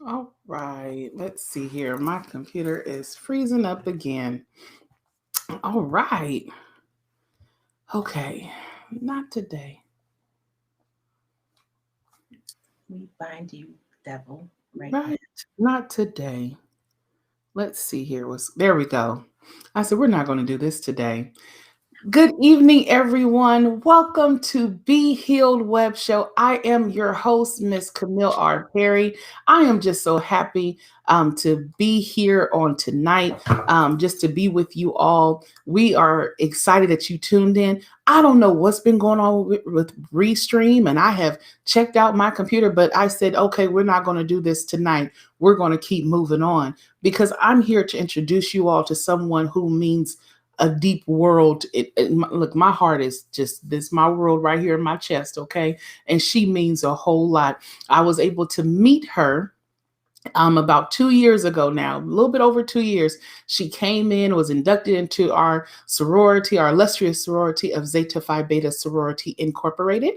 All right, let's see here. My computer is freezing up again. All right. Okay. Not today. We bind you, devil, right now. Right. Not today. Let's see here. There we go. I said we're not going to do this today. Good evening, everyone. Welcome to Be Healed Web Show. I am your host, Miss Camille R. Perry. I am just so happy to be here on tonight, just to be with you all. We are excited that you tuned in. I don't know what's been going on with Restream, and I have checked out my computer, but I said, okay, we're not going to do this tonight. We're going to keep moving on because I'm here to introduce you all to someone who means a deep world. Look, my heart is just this, my world right here in my chest, okay? And she means a whole lot. I was able to meet her about 2 years ago now, a little bit over 2 years. She came in, was inducted into our sorority, our illustrious sorority of Zeta Phi Beta Sorority Incorporated,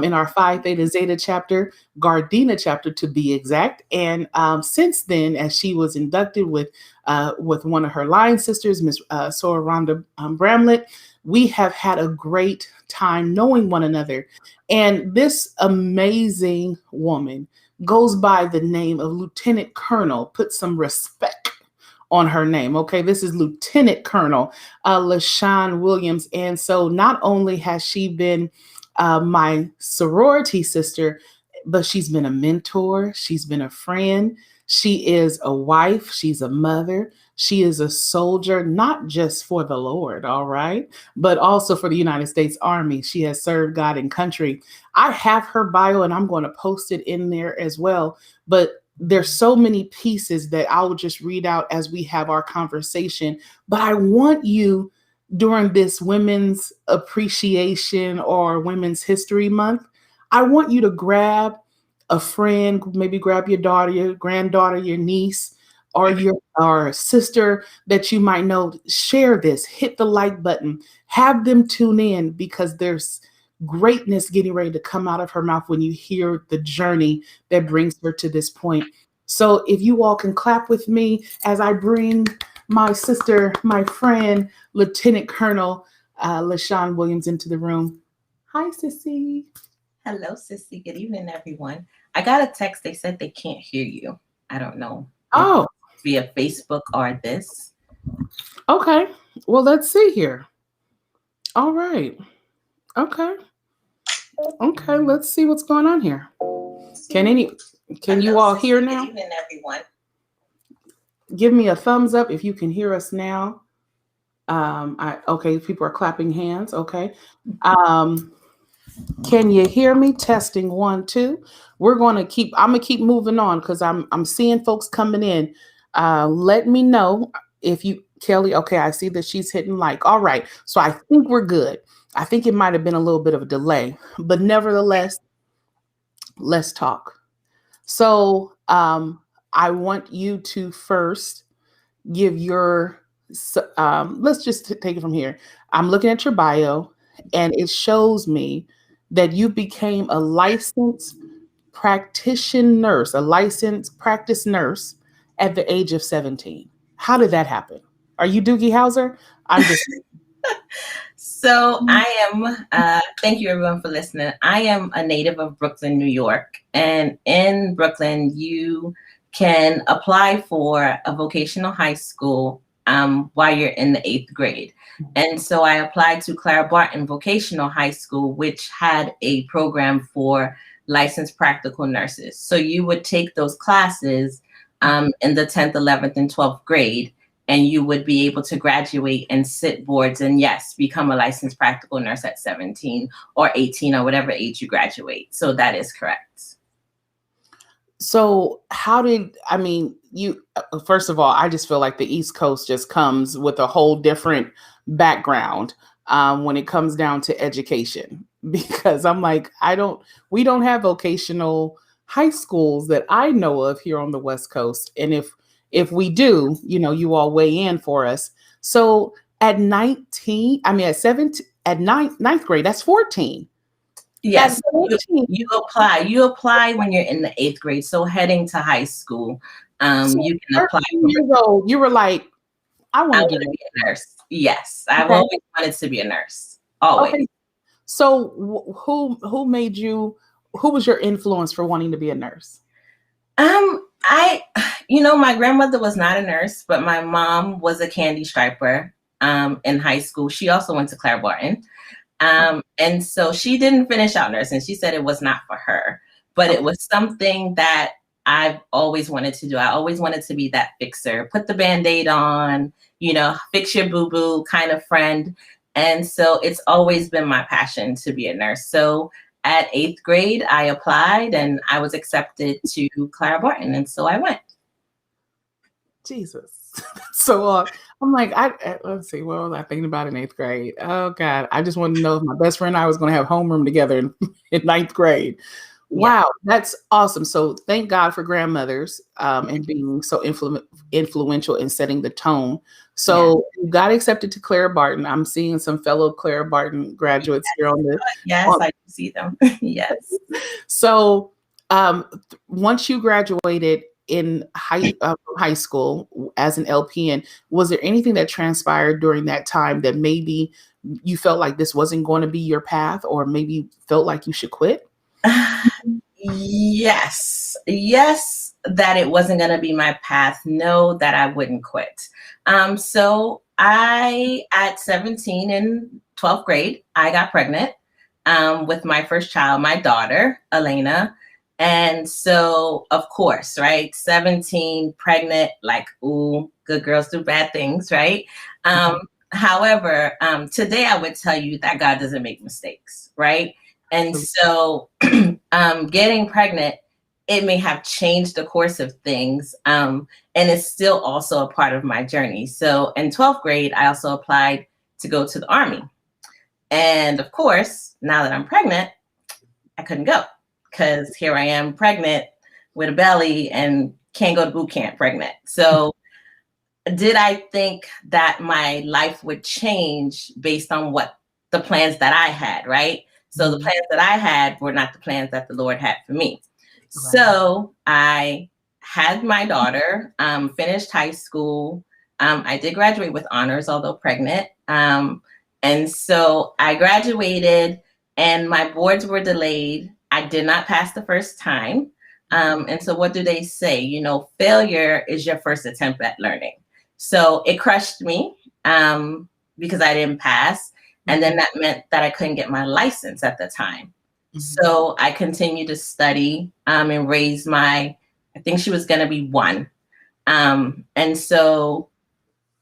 in our Phi Theta Zeta chapter, Gardena chapter to be exact. And since then, as she was inducted with one of her line sisters, Miss Soror Rhonda Bramlett, we have had a great time knowing one another. And this amazing woman goes by the name of Lieutenant Colonel. Put some respect on her name. Okay, this is Lieutenant Colonel LaShon Williams. And so not only has she been my sorority sister, but she's been a mentor, she's been a friend, she is a wife, she's a mother, she is a soldier, not just for the Lord, all right, but also for the United States Army. She has served God and country. I have her bio and I'm going to post it in there as well. But there's so many pieces that I'll just read out as we have our conversation. But I want you during this Women's Appreciation or Women's History Month, I want you to grab a friend, maybe grab your daughter, your granddaughter, your niece, or your or sister that you might know. Share this, hit the like button, have them tune in because there's greatness getting ready to come out of her mouth when you hear the journey that brings her to this point. So if you all can clap with me as I bring my sister, my friend, Lieutenant Colonel LaShon Williams into the room. Hi, Sissy. Hello, sissy. Good evening, everyone. I got a text. They said they can't hear you. I don't know if Oh, it's via Facebook or this. okay. Well, let's see here. All right. Okay. Okay. Let's see what's going on here. Can any? Can you Hello, all sissy. hear Good now? evening, everyone. Give me a thumbs up if you can hear us now. Okay. People are clapping hands. Okay. Um, Can you hear me? Testing 1, 2. I'm gonna keep moving on because I'm seeing folks coming in. Let me know if you Kelly. Okay, I see that she's hitting like. All right. So I think we're good. I think it might have been a little bit of a delay, but nevertheless, let's talk. So I want you to first give your let's just take it from here. I'm looking at your bio and it shows me that you became a licensed practitioner nurse, a licensed practice nurse at the age of 17. How did that happen? Are you Doogie Howser? I'm just So I am, thank you everyone for listening. I am a native of Brooklyn, New York. And in Brooklyn, you can apply for a vocational high school while you're in the 8th grade. And so I applied to Clara Barton Vocational High School, which had a program for licensed practical nurses. So you would take those classes in the 10th, 11th, and 12th grade, and you would be able to graduate and sit boards and yes, become a licensed practical nurse at 17 or 18 or whatever age you graduate. So that is correct. so how did I mean you first of all, I just feel like the East Coast just comes with a whole different background when it comes down to education because I'm like, we don't have vocational high schools that I know of here on the West Coast. And if we do, you all weigh in for us. So at 19, I mean at 17, at ninth grade, that's 14. Yes, you, 14. you apply. You apply when you're in the 8th grade. So heading to high school, So you can apply 13 for it. years old, you were like, I I want to want do to that. be a nurse. Yes, I've Okay. always wanted to be a nurse. Always. Okay. So who made you, who was your influence for wanting to be a nurse? I, my grandmother was not a nurse, but my mom was a candy striper in high school. She also went to Claire Barton. And so she didn't finish out nursing. She said it was not for her, but it Okay. was something that I've always wanted to do. I always wanted to be that fixer, put the Band-Aid on, fix your boo-boo kind of friend. And so it's always been my passion to be a nurse. So at 8th grade, I applied and I was accepted to Clara Barton. And so I went. Jesus. So I'm like, let's see, what was I thinking about in 8th grade? Oh God, I just wanted to know if my best friend and I was going to have homeroom together in 9th grade. Yeah. Wow, that's awesome. So thank God for grandmothers and being so influential in setting the tone. So you got accepted to Clara Barton. I'm seeing some fellow Clara Barton graduates here on the. Yes, I do see them. Yes. So once you graduated in high school as an LPN, was there anything that transpired during that time that maybe you felt like this wasn't going to be your path, or maybe felt like you should quit? Yes, that it wasn't going to be my path. No, that I wouldn't quit. So at 17 in 12th grade, I got pregnant with my first child, my daughter, Elena. And so, of course, right, 17, pregnant, like, ooh, good girls do bad things, right? However, today I would tell you that God doesn't make mistakes, right? And so getting pregnant, it may have changed the course of things. And it's still also a part of my journey. So in 12th grade, I also applied to go to the Army. And of course, now that I'm pregnant, I couldn't go because here I am pregnant with a belly and can't go to boot camp pregnant. So did I think that my life would change based on what the plans that I had, right? So the plans that I had were not the plans that the Lord had for me. Right. So I had my daughter, finished high school. I did graduate with honors, although pregnant. And so I graduated and my boards were delayed. I did not pass the first time. And so what do they say? Failure is your first attempt at learning. So it crushed me because I didn't pass. And then that meant that I couldn't get my license at the time. So I continued to study and raise I think she was going to be 1. And so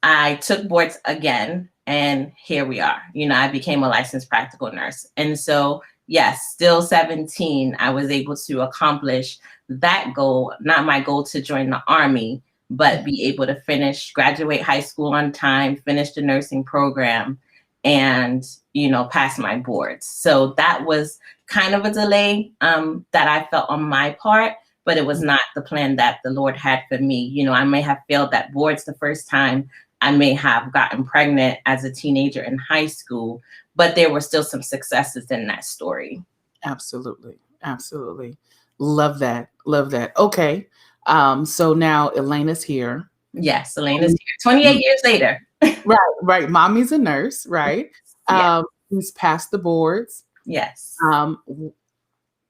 I took boards again, and here we are. I became a licensed practical nurse. And so, yes, still 17, I was able to accomplish that goal, not my goal to join the Army, but be able to graduate high school on time, finish the nursing program, and, pass my boards. So that was kind of a delay that I felt on my part, but it was not the plan that the Lord had for me. I may have failed that boards the first time. I may have gotten pregnant as a teenager in high school, but there were still some successes in that story. Absolutely. Absolutely. Love that. Love that. Okay. So now Elena's here. Yes, Elena's here 28 years later. Right. Mommy's a nurse, right? Yes. He's passed the boards. Yes.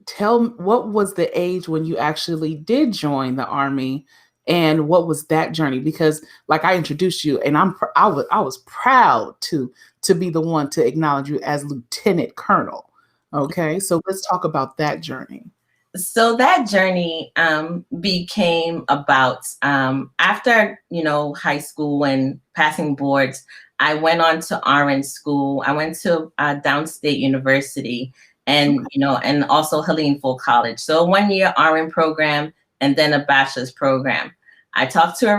Tell me, what was the age when you actually did join the Army, and what was that journey? Because like I introduced you, and I was proud to be the one to acknowledge you as Lieutenant Colonel. Okay, so let's talk about that journey. So that journey became about after, high school and passing boards, I went on to RN school. I went to Downstate University and, and also Helene Full College. So a 1-year RN program and then a bachelor's program. I talked to a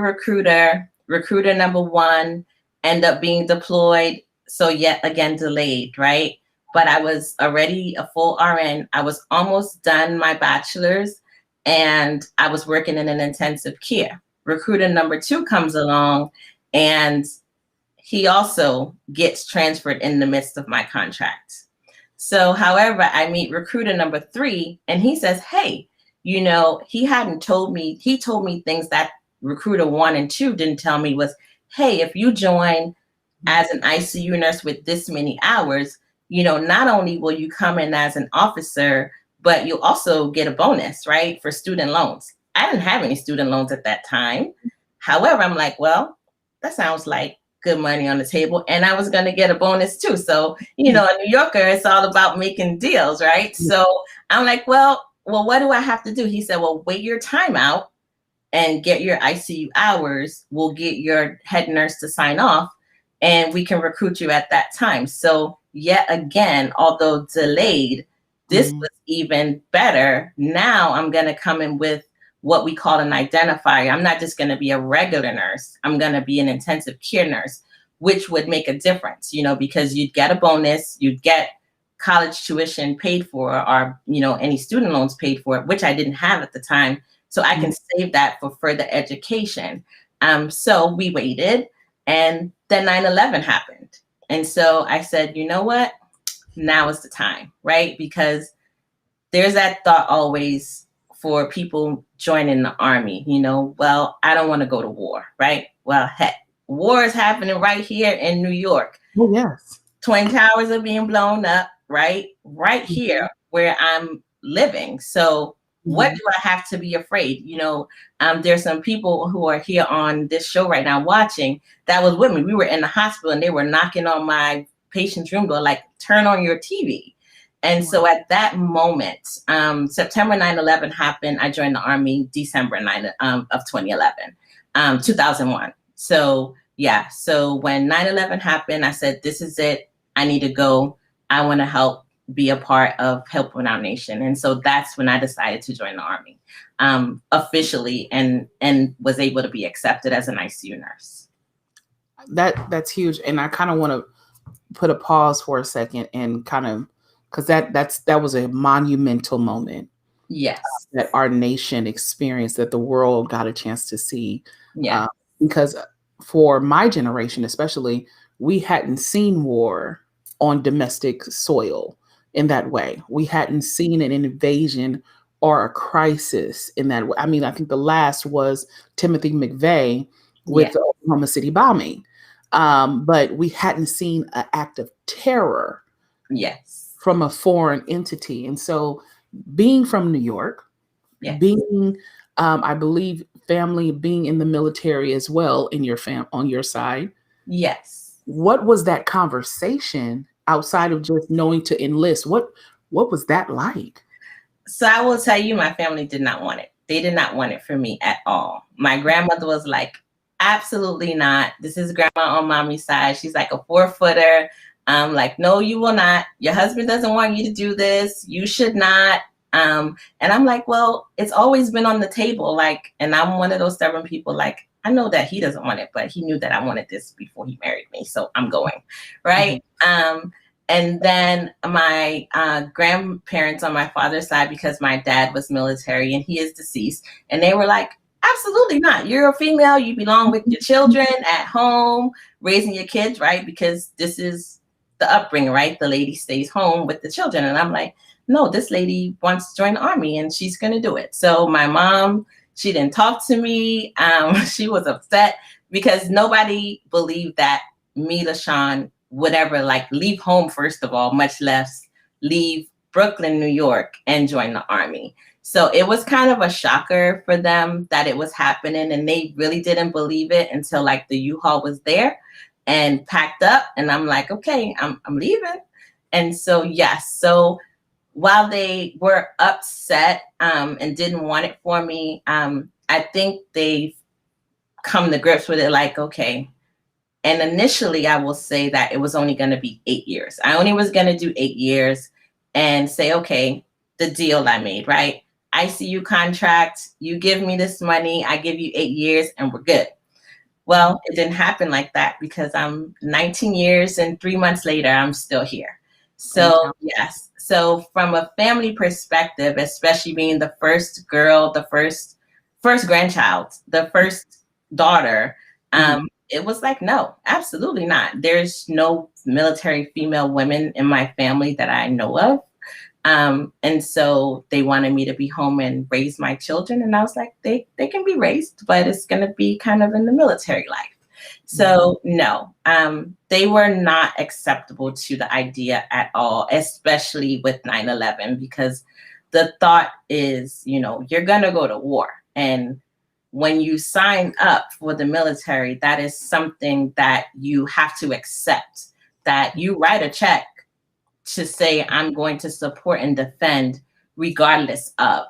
recruiter number 1, ended up being deployed. So yet again, delayed, right? But I was already a full RN. I was almost done my bachelor's and I was working in an intensive care. Recruiter number 2 comes along and he also gets transferred in the midst of my contract. So, however, I meet recruiter number 3 and he says, hey, he hadn't told me, he told me things that recruiter 1 and 2 didn't tell me was, hey, if you join as an ICU nurse with this many hours, not only will you come in as an officer, but you'll also get a bonus, right, for student loans. I didn't have any student loans at that time. However, I'm like, well, that sounds like good money on the table. And I was going to get a bonus too. So, a New Yorker, it's all about making deals, right? So I'm like, well, what do I have to do? He said, well, wait your time out and get your ICU hours. We'll get your head nurse to sign off and we can recruit you at that time. So yet again, although delayed, this was even better. Now I'm going to come in with what we call an identifier. I'm not just going to be a regular nurse. I'm going to be an intensive care nurse, which would make a difference, because you'd get a bonus, you'd get college tuition paid for, or, any student loans paid for, which I didn't have at the time. So I can save that for further education. So we waited, and then 9/11 happened. And so I said, you know what? Now is the time, right? Because there's that thought always for people joining the Army, well, I don't want to go to war, right? Well, heck, war is happening right here in New York. Oh, yes. Twin Towers are being blown up, right? Right here where I'm living. So what do I have to be afraid? There's some people who are here on this show right now watching that was with me. We were in the hospital and they were knocking on my patient's room door, like, turn on your TV. And so at that moment, September 9/11 happened. I joined the Army December 9 of 2001. So yeah, so when 9/11 happened, I said, this is it. I need to go. I want to help be a part of helping our nation. And so that's when I decided to join the Army officially and was able to be accepted as an ICU nurse. That's huge. And I kind of want to put a pause for a second and kind of, because that was a monumental moment. Yes. That our nation experienced, that the world got a chance to see. Yeah. Because for my generation, especially, we hadn't seen war on domestic soil in that way. We hadn't seen an invasion or a crisis in that way. I mean, I think the last was Timothy McVeigh with the Oklahoma City bombing. But we hadn't seen an act of terror. Yes. From a foreign entity. And so being from New York, being, I believe, family, being in the military as well in your on your side. Yes. What was that conversation outside of just knowing to enlist? What was that like? So I will tell you, my family did not want it. They did not want it for me at all. My grandmother was like, absolutely not. This is grandma on mommy's side. She's like a 4-footer. I'm like, no, you will not. Your husband doesn't want you to do this. You should not. And I'm like, well, it's always been on the table. Like, and I'm one of those stubborn people. Like, I know that he doesn't want it, but he knew that I wanted this before he married me. So I'm going. Right. And then my grandparents on my father's side, because my dad was military and he is deceased, and they were like, absolutely not. You're a female. You belong with your children at home, raising your kids, right? Because this is the upbringing, right? The lady stays home with the children. And I'm like, no, this lady wants to join the Army and she's going to do it. So my mom, she didn't talk to me. She was upset because nobody believed that me, LaShon, would ever like leave home, first of all, much less leave Brooklyn, New York, and join the Army. So it was kind of a shocker for them that it was happening, and they really didn't believe it until like the U-Haul was there and packed up, and I'm like, okay, I'm leaving. And so yes, so while they were upset and didn't want it for me, I think they've come to grips with it, like, okay. And initially, I will say that it was only going to be 8 years. I only was going to do 8 years and say, okay, the deal I made, right? ICU contract, you give me this money, I give you 8 years, and we're good. Well, it didn't happen like that because I'm 19 years and 3 months later, I'm still here. So yes. So from a family perspective, especially being the first girl, the first grandchild, the first daughter, it was like, no, absolutely not. There's no military female women in my family that I know of. And so they wanted me to be home and raise my children. And I was like, they can be raised, but it's going to be kind of in the military life. So no, they were not acceptable to the idea at all, especially with 9/11, because the thought is, you're going to go to war. And when you sign up for the military, that is something that you have to accept, that you write a check to say, I'm going to support and defend regardless of,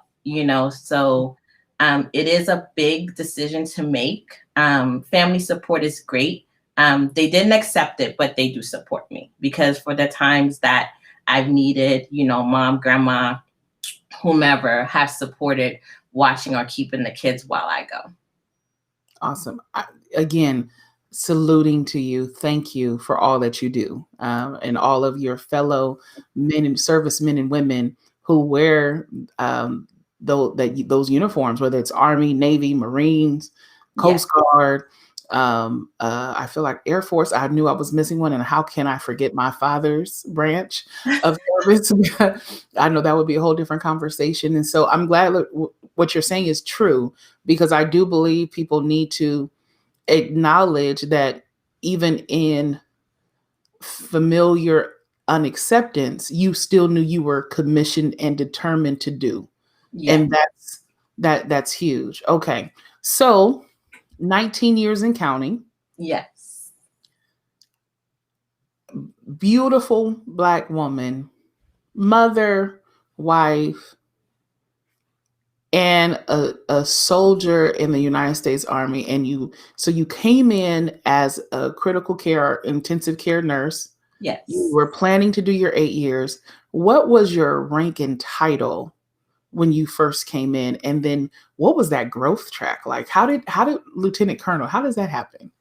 so it is a big decision to make. Family support is great. They didn't accept it, but they do support me, because for the times that I've needed, mom, grandma, whomever have supported watching or keeping the kids while I go. Awesome. Again, saluting to you. Thank you for all that you do, and all of your fellow men and servicemen and women who wear those uniforms, whether it's Army, Navy, Marines, Coast Guard. I feel like Air Force. I knew I was missing one, and how can I forget my father's branch of service? I know that would be a whole different conversation. And so I'm glad what you're saying is true, because I do believe people need to acknowledge that even in familiar unacceptance, you still knew you were commissioned and determined to do. Yeah. And that's huge. Okay. So 19 years and counting. Yes. Beautiful Black woman, mother, wife, and a soldier in the United States Army. And you came in as a critical care, intensive care nurse. Yes. You were planning to do your 8 years. What was your rank and title when you first came in? And then what was that growth track like? How did Lieutenant Colonel, how does that happen?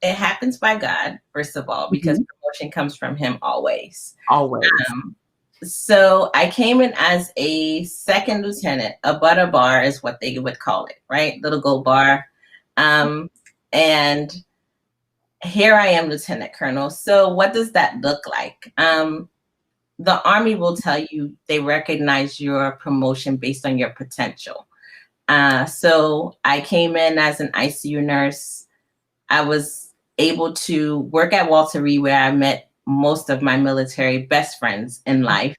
It happens by God, first of all, because promotion comes from him always. Always. So I came in as a second lieutenant. A butter bar is what they would call it, right? Little gold bar. And here I am, Lieutenant Colonel. So what does that look like? The Army will tell you they recognize your promotion based on your potential. So I came in as an ICU nurse. I was able to work at Walter Reed, where I met most of my military best friends in life.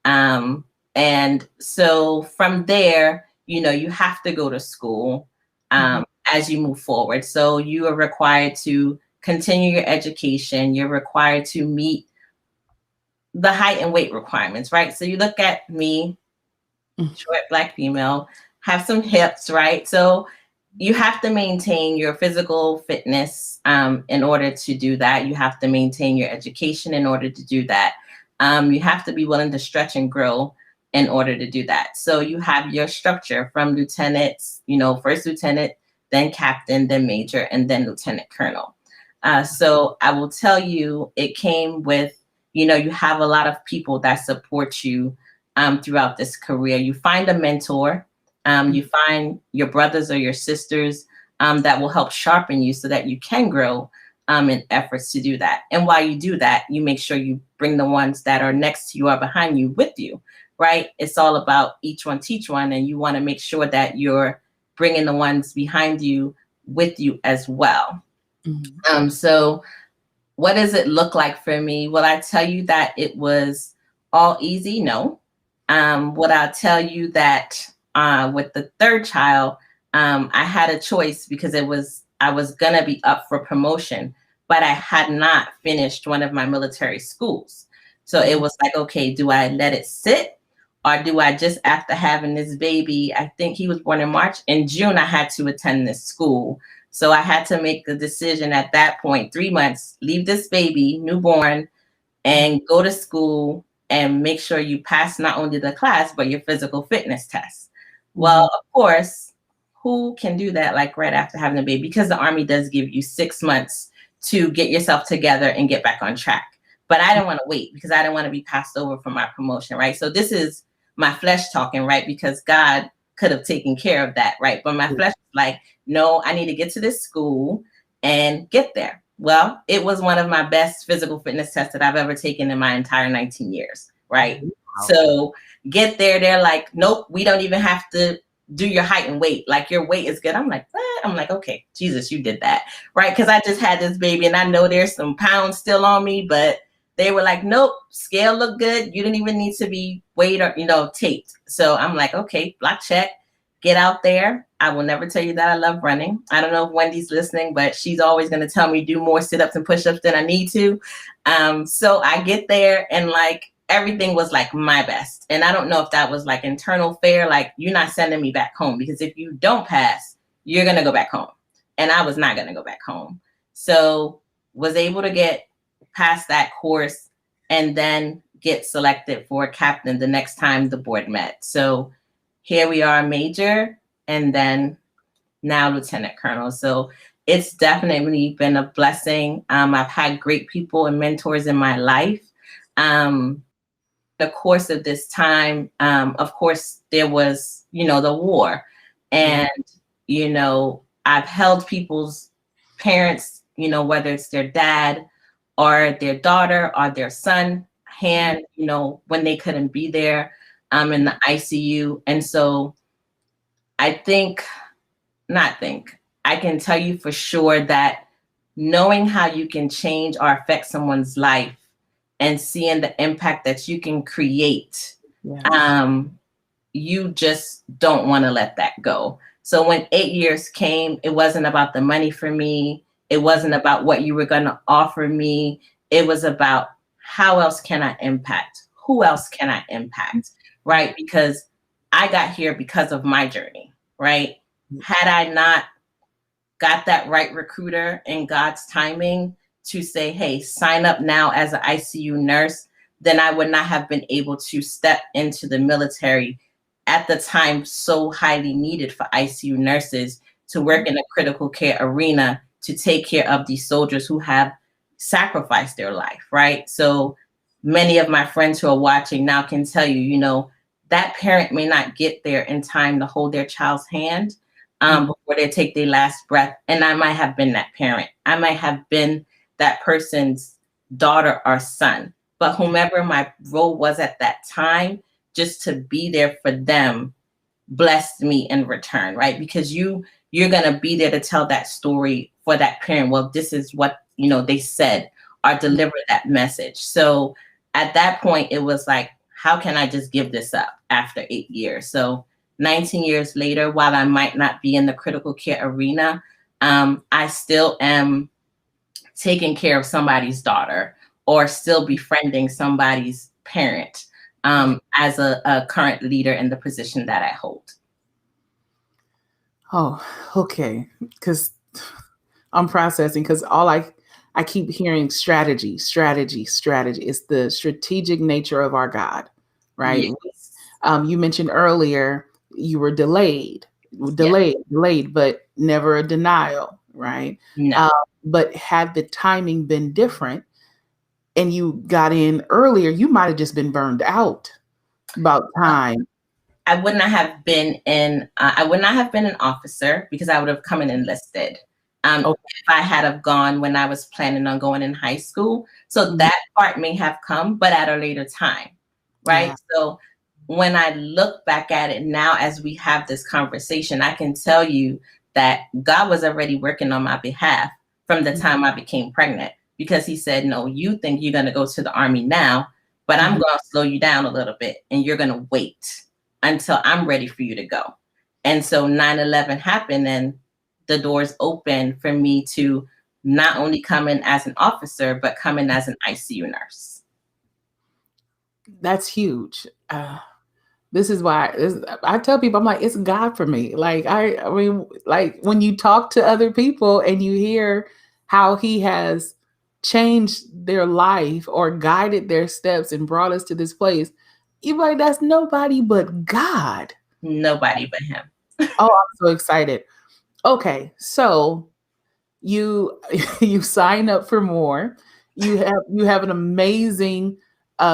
And so from there, you have to go to school as you move forward. So you are required to continue your education. You're required to meet the height and weight requirements, right? So you look at me, short Black female, have some hips, right? So you have to maintain your physical fitness in order to do that. You have to maintain your education in order to do that. You have to be willing to stretch and grow in order to do that. So you have your structure from lieutenants, first lieutenant, then captain, then major, and then lieutenant colonel. So I will tell you, it came with, you have a lot of people that support you throughout this career. You find a mentor. You find your brothers or your sisters that will help sharpen you so that you can grow in efforts to do that. And while you do that, you make sure you bring the ones that are next to you or behind you with you, right? It's all about each one teach one, and you want to make sure that you're bringing the ones behind you with you as well. So what does it look like for me? Will I tell you that it was all easy? No. Would I tell you that with the third child, I had a choice, because I was gonna be up for promotion, but I had not finished one of my military schools. So it was like, okay, do I let it sit, or do I just, after having this baby, I think he was born in March, in June, I had to attend this school. So I had to make the decision at that point, 3 months, leave this baby, newborn, and go to school and make sure you pass not only the class, but your physical fitness test. Well, of course, who can do that like right after having a baby? Because the Army does give you 6 months to get yourself together and get back on track. But I didn't want to wait, because I didn't want to be passed over for my promotion, right? So this is my flesh talking, right? Because God could have taken care of that, right? But my flesh was like, no, I need to get to this school and get there. Well, it was one of my best physical fitness tests that I've ever taken in my entire 19 years, right? Wow. So get there, they're like, nope, we don't even have to do your height and weight. Like, your weight is good. I'm like, what? I'm like, okay, Jesus, you did that, right? Because I just had this baby, and I know there's some pounds still on me, but they were like, nope, scale look good. You didn't even need to be weighed or, taped. So I'm like, okay, block check, get out there. I will never tell you that I love running. I don't know if Wendy's listening, but she's always going to tell me do more sit-ups and push-ups than I need to. So I get there, and like, everything was like my best. And I don't know if that was like internal fear, like, you're not sending me back home, because if you don't pass, you're going to go back home. And I was not going to go back home. So was able to get past that course and then get selected for captain the next time the board met. So here we are, major, and then now lieutenant colonel. So it's definitely been a blessing. I've had great people and mentors in my life. The course of this time, of course, there was, the war, and, I've held people's parents, whether it's their dad or their daughter or their son hand, when they couldn't be there, in the ICU. And so I can tell you for sure that knowing how you can change or affect someone's life and seeing the impact that you can create, you just don't want to let that go. So when 8 years came, it wasn't about the money for me. It wasn't about what you were going to offer me. It was about, how else can I impact? Who else can I impact? Right? Because I got here because of my journey, right? Had I not got that right recruiter in God's timing to say, hey, sign up now as an ICU nurse, then I would not have been able to step into the military at the time, so highly needed for ICU nurses, to work in a critical care arena, to take care of these soldiers who have sacrificed their life, right? So many of my friends who are watching now can tell you, that parent may not get there in time to hold their child's hand before they take their last breath. And I might have been that parent. I might have been that person's daughter or son, but whomever my role was at that time, just to be there for them blessed me in return, right? Because you're going to be there to tell that story for that parent. Well, this is what, they said, or deliver that message. So at that point, it was like, how can I just give this up after 8 years? So 19 years later, while I might not be in the critical care arena, I still am taking care of somebody's daughter, or still befriending somebody's parent, as a current leader in the position that I hold. Oh, okay. Because I'm processing, because all I keep hearing strategy. It's the strategic nature of our God, right? Yes. You mentioned earlier you were delayed, but never a denial, right? No. But had the timing been different and you got in earlier, you might have just been burned out about time. I would not have been an officer, because I would have come in enlisted. If I had have gone when I was planning on going in high school. So that part may have come, but at a later time, right? Yeah. So when I look back at it now, as we have this conversation, I can tell you that God was already working on my behalf from the time I became pregnant, because he said, no, you think you're going to go to the Army now, but I'm going to slow you down a little bit, and you're going to wait until I'm ready for you to go. And so 9/11 happened, and the doors open for me to not only come in as an officer, but come in as an ICU nurse. That's huge. This is why I tell people, I'm like, it's God for me. Like, I mean, like, when you talk to other people and you hear how he has changed their life or guided their steps and brought us to this place, you're like, that's nobody but God. Nobody but him. Oh, I'm so excited. Okay, so you sign up for more. You have an amazing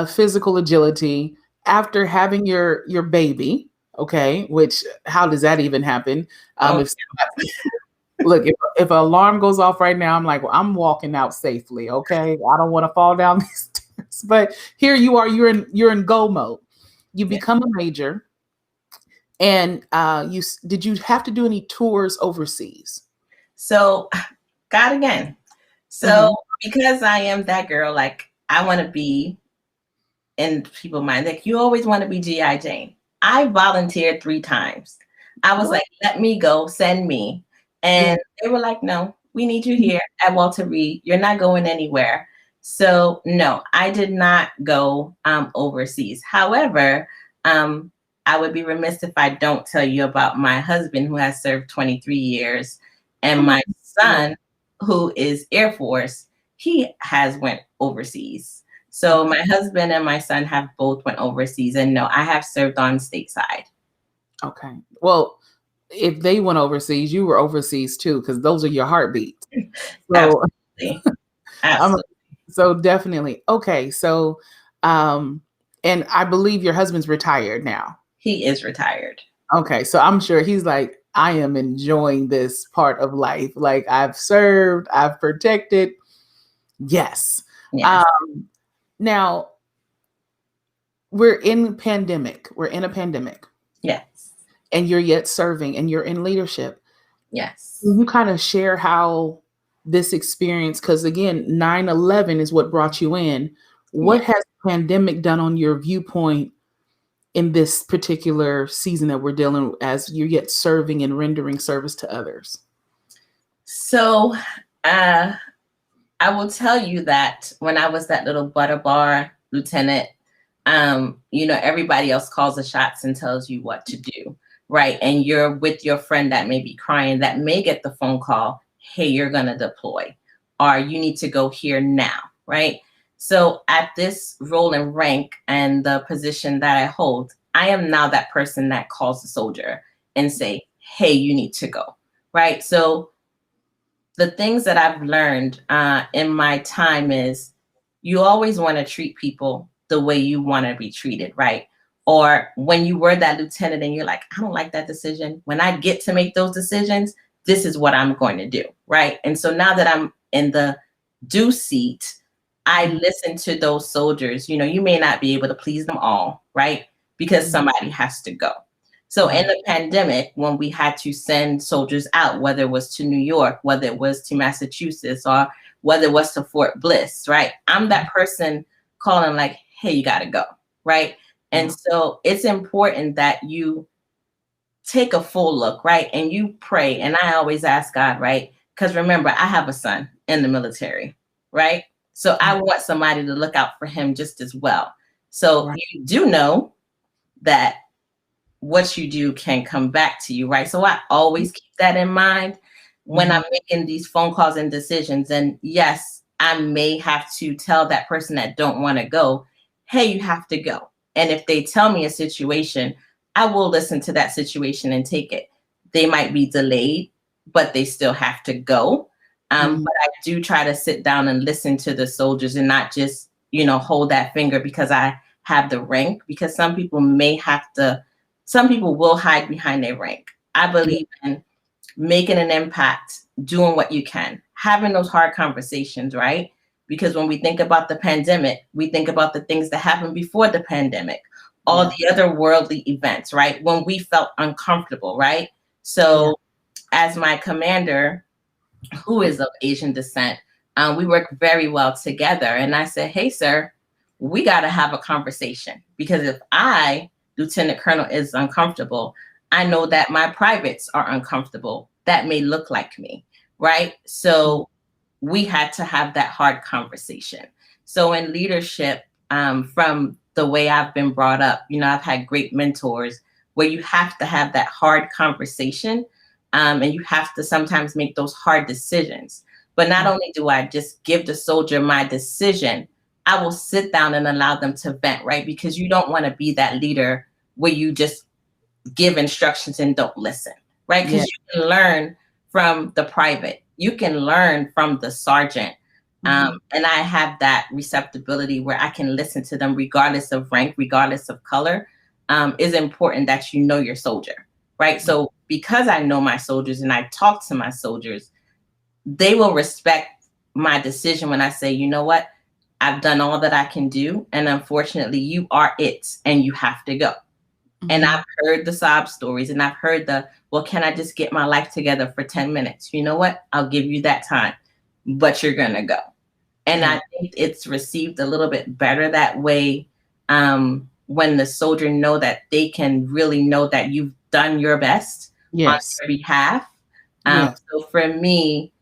physical agility after having your baby. Okay, which how does that even happen? Oh, If look, if an alarm goes off right now, I'm like, well, I'm walking out safely. Okay, I don't want to fall down these stairs. But here you are, you're in go mode. You yeah. become a major, and did you have to do any tours overseas? So, God again. So, Mhm. because I am that girl, like I want to be in people's mind, like you always want to be GI Jane. I volunteered 3 times. I was What? like, let me go, send me. Yeah. And they were like, no, we need you here at Walter Reed. You're not going anywhere. So no, I did not go overseas. However, um, I would be remiss if I don't tell you about my husband who has served 23 years and Oh, my son who is Air Force. He has went overseas. So okay. my husband and my son have both went overseas, and no, I have served on stateside. Okay. Well, if they went overseas, you were overseas too, because those are your heartbeats. So Absolutely, I'm absolutely. so definitely okay. So, um, and I believe your husband's retired now. He is retired. Okay, so I'm sure he's like, I am enjoying this part of life. Like I've served, I've protected. Yes. Yes, Um, now we're in pandemic. We're in a pandemic, yes, and you're yet serving, and you're in leadership. yes, Can you kind of share how this experience, because again, 9/11 is what brought you in. yeah. What has the pandemic done on your viewpoint in this particular season that we're dealing with as you're yet serving and rendering service to others? So, uh, I will tell you that when I was that little butter bar lieutenant, everybody else calls the shots and tells you what to do, right? And you're with your friend that may be crying, that may get the phone call, hey, you're going to deploy, or you need to go here now, right? So at this role and rank and the position that I hold, I am now that person that calls the soldier and say, hey, you need to go, right? So the things that I've learned in my time is you always want to treat people the way you want to be treated, right? Or when you were that lieutenant and you're like, I don't like that decision. When I get to make those decisions, this is what I'm going to do, right? And so now that I'm in the do seat, I listen to those soldiers. You may not be able to please them all, right? Because somebody has to go. So in the pandemic, when we had to send soldiers out, whether it was to New York, whether it was to Massachusetts, or whether it was to Fort Bliss, right? I'm that person calling like, hey, you got to go, right? And so it's important that you take a full look, right? And you pray. And I always ask God, right? Because remember, I have a son in the military, right? So I want somebody to look out for him just as well. So Right. you do know that what you do can come back to you, right? So I always keep that in mind when I'm making these phone calls and decisions. And yes, I may have to tell that person that don't want to go, hey, you have to go. And if they tell me a situation, I will listen to that situation and take it. They might be delayed, but they still have to go. But I do try to sit down and listen to the soldiers and not just, hold that finger because I have the rank, because some people will hide behind their rank. I believe in making an impact, doing what you can, having those hard conversations, right? Because when we think about the pandemic, we think about the things that happened before the pandemic, all the other worldly events, right? When we felt uncomfortable, right? So as my commander, who is of Asian descent, we work very well together. And I said, hey, sir, we got to have a conversation, because if Lieutenant Colonel, is uncomfortable, I know that my privates are uncomfortable. That may look like me, right? So we had to have that hard conversation. So in leadership, from the way I've been brought up, I've had great mentors where you have to have that hard conversation, and you have to sometimes make those hard decisions. But not only do I just give the soldier my decision, I will sit down and allow them to vent, right? Because you don't want to be that leader where you just give instructions and don't listen, right? Because you can learn from the private, you can learn from the sergeant. And I have that receptibility where I can listen to them regardless of rank, regardless of color. is important that you know your soldier, right? So because I know my soldiers and I talk to my soldiers, they will respect my decision when I say, you know what, I've done all that I can do. And unfortunately, you are it and you have to go. And I've heard the sob stories and I've heard well, can I just get my life together for 10 minutes? You know what? I'll give you that time, but you're going to go. And I think it's received a little bit better that way, when the soldier know that they can really know that you've done your best on their behalf. So for me,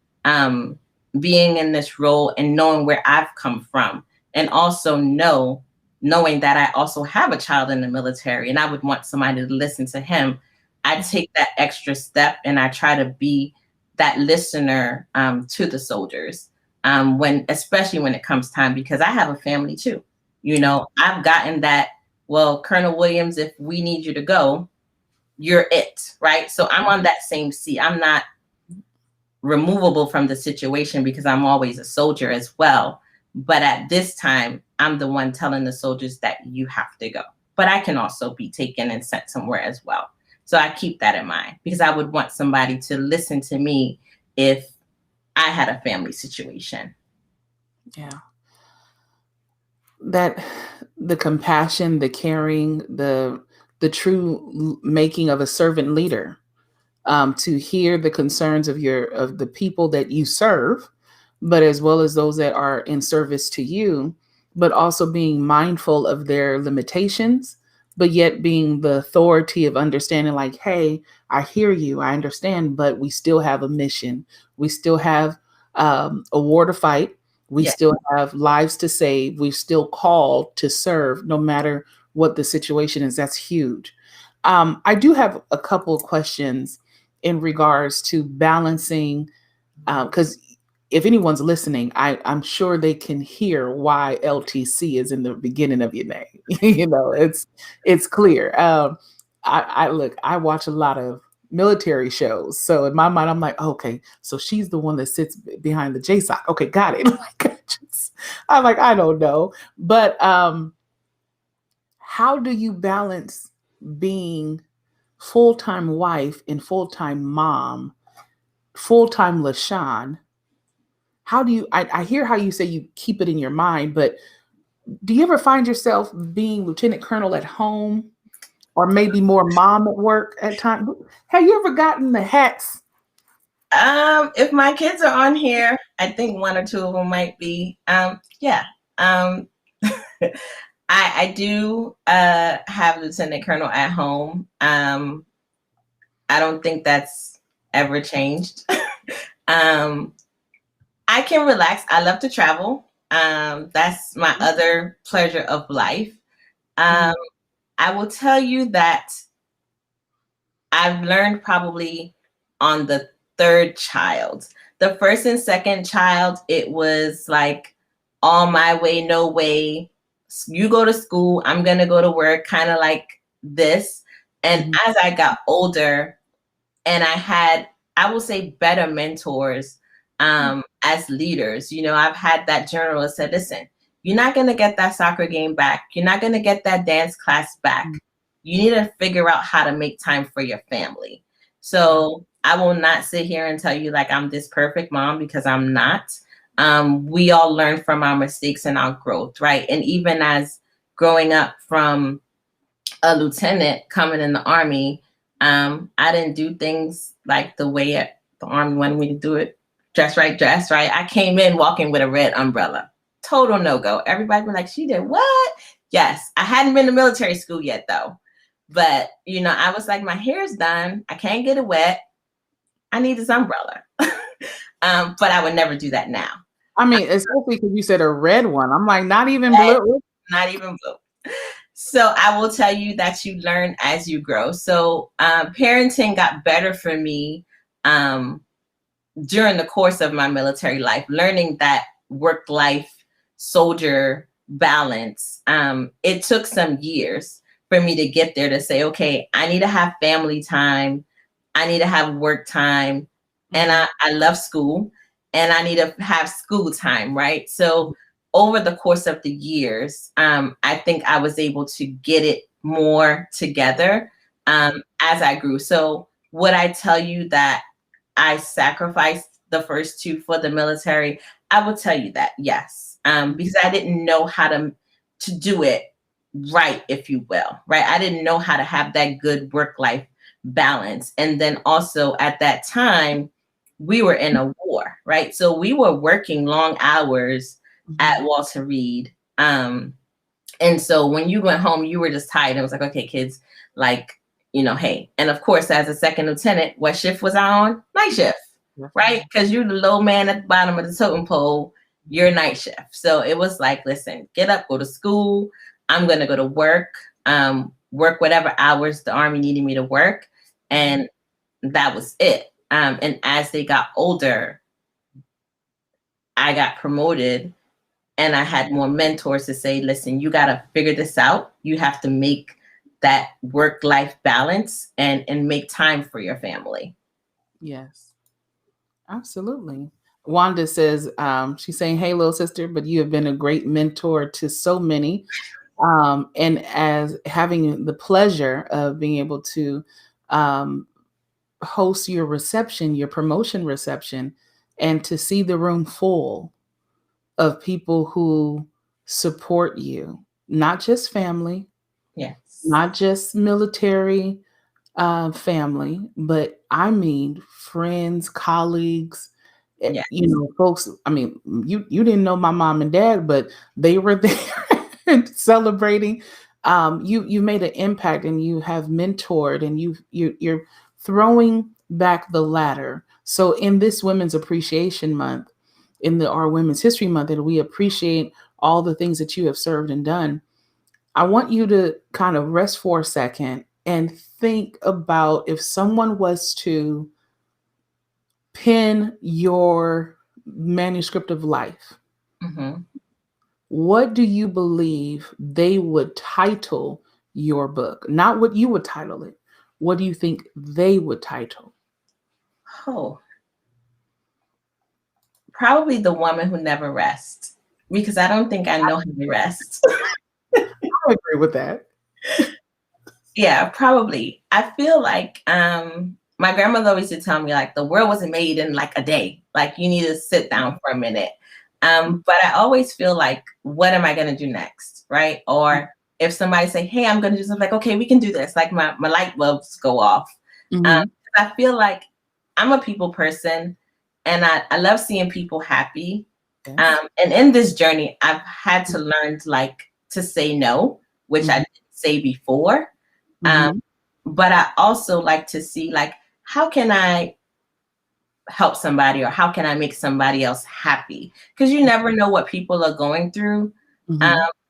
being in this role and knowing where I've come from, and also knowing that I also have a child in the military and I would want somebody to listen to him, I take that extra step and I try to be that listener to the soldiers, especially when it comes time, because I have a family too. You know, I've gotten that, well, Colonel Williams, if we need you to go, you're it, right? So I'm on that same seat. I'm not removable from the situation because I'm always a soldier as well. But at this time, I'm the one telling the soldiers that you have to go. But I can also be taken and sent somewhere as well. So I keep that in mind because I would want somebody to listen to me if I had a family situation. Yeah. That the compassion, the caring, the true making of a servant leader, to hear the concerns of the people that you serve, but as well as those that are in service to you, but also being mindful of their limitations, but yet being the authority of understanding, like, hey, I hear you, I understand, but we still have a mission. We still have a war to fight. We still have lives to save. We're still called to serve no matter what the situation is. That's huge. I do have a couple of questions in regards to balancing, because if anyone's listening, I'm sure they can hear why LTC is in the beginning of your name. You know, it's clear. I watch a lot of military shows, so in my mind, I'm like, okay, so she's the one that sits behind the JSOC. Okay, got it. I'm like, I don't know, but how do you balance being full-time wife and full-time mom, full-time LaShon? How do you, I hear how you say you keep it in your mind, but do you ever find yourself being lieutenant colonel at home or maybe more mom at work at times? Have you ever gotten the hats? If my kids are on here, I think one or two of them might be. Yeah. I do have lieutenant colonel at home. I don't think that's ever changed. I can relax. I love to travel. That's my other pleasure of life. I will tell you that I've learned probably on the third child. The first and second child, it was like all my way, no way. You go to school, I'm going to go to work, kind of like this. And as I got older and I will say better mentors, as leaders, you know, I've had that general that said, listen, you're not going to get that soccer game back. You're not going to get that dance class back. You need to figure out how to make time for your family. So I will not sit here and tell you like I'm this perfect mom, because I'm not. We all learn from our mistakes and our growth, right? And even as growing up from a lieutenant coming in the Army, I didn't do things like the way the Army wanted me to do it. Dress right. I came in walking with a red umbrella. Total no-go. Everybody was like, she did what? Yes. I hadn't been to military school yet, though. But, you know, I was like, my hair's done. I can't get it wet. I need this umbrella. But I would never do that now. I mean, especially because you said a red one. I'm like, not even blue. Not even blue. So I will tell you that you learn as you grow. So parenting got better for me during the course of my military life, learning that work-life soldier balance. It took some years for me to get there to say, okay, I need to have family time. I need to have work time. And I love school and I need to have school time, right? So over the course of the years, I think I was able to get it more together as I grew. So would I tell you that I sacrificed the first two for the military? I will tell you that, yes, because I didn't know how to do it right, if you will, right? I didn't know how to have that good work-life balance. And then also at that time, we were in a war, right? So we were working long hours at Walter Reed. And so when you went home, you were just tired. It was like, okay, kids, like, hey. And of course, as a second lieutenant, what shift was I on? Night shift, right? Because you're the low man at the bottom of the totem pole, you're night shift. So it was like, listen, get up, go to school. I'm going to go to work, work whatever hours the Army needed me to work. And that was it. And as they got older, I got promoted. And I had more mentors to say, listen, you got to figure this out. You have to make that work-life balance and make time for your family. Yes, absolutely. Wanda says, she's saying, hey, little sister, but you have been a great mentor to so many. And as having the pleasure of being able to host your reception, your promotion reception, and to see the room full of people who support you, not just family, Yes, not just military family, but I mean friends, colleagues, yes. folks. I mean, you didn't know my mom and dad, but they were there celebrating. You made an impact, and you have mentored, and you're throwing back the ladder. So in this Women's Appreciation Month, in our Women's History Month, and we appreciate all the things that you have served and done, I want you to kind of rest for a second and think about if someone was to pen your manuscript of life, what do you believe they would title your book? Not what you would title it. What do you think they would title? Oh, probably The Woman Who Never Rests, because I don't think I know how to rest. I agree with that. Yeah, probably. I feel like my grandmother always used to tell me, like, the world wasn't made in like a day. Like, you need to sit down for a minute. But I always feel like, what am I going to do next? Right. Or if somebody say, hey, I'm going to do something, like, okay, we can do this. Like my light bulbs go off. I feel like I'm a people person, and I love seeing people happy. Yes. And in this journey, I've had to learn to say no, which I didn't say before. But I also like to see, like, how can I help somebody, or how can I make somebody else happy? Because you never know what people are going through.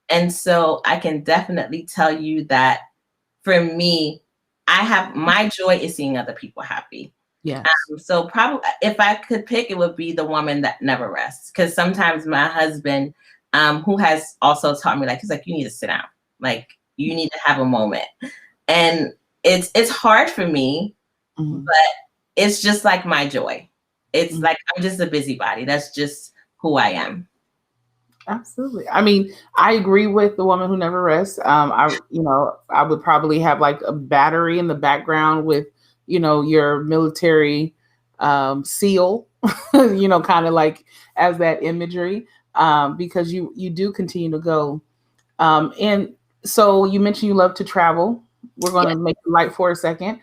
And so I can definitely tell you that for me, my joy is seeing other people happy. Yes. So probably if I could pick, it would be The Woman That Never Rests. Because sometimes my husband, who has also taught me, like, he's like, you need to sit down. Like, you need to have a moment. And it's hard for me, but it's just like my joy. It's like, I'm just a busybody. That's just who I am. Absolutely. I mean, I agree with The Woman Who Never Rests. I would probably have like a battery in the background with, your military seal, kind of like as that imagery, because you do continue to go. And so you mentioned you love to travel. We're going to make it light for a second.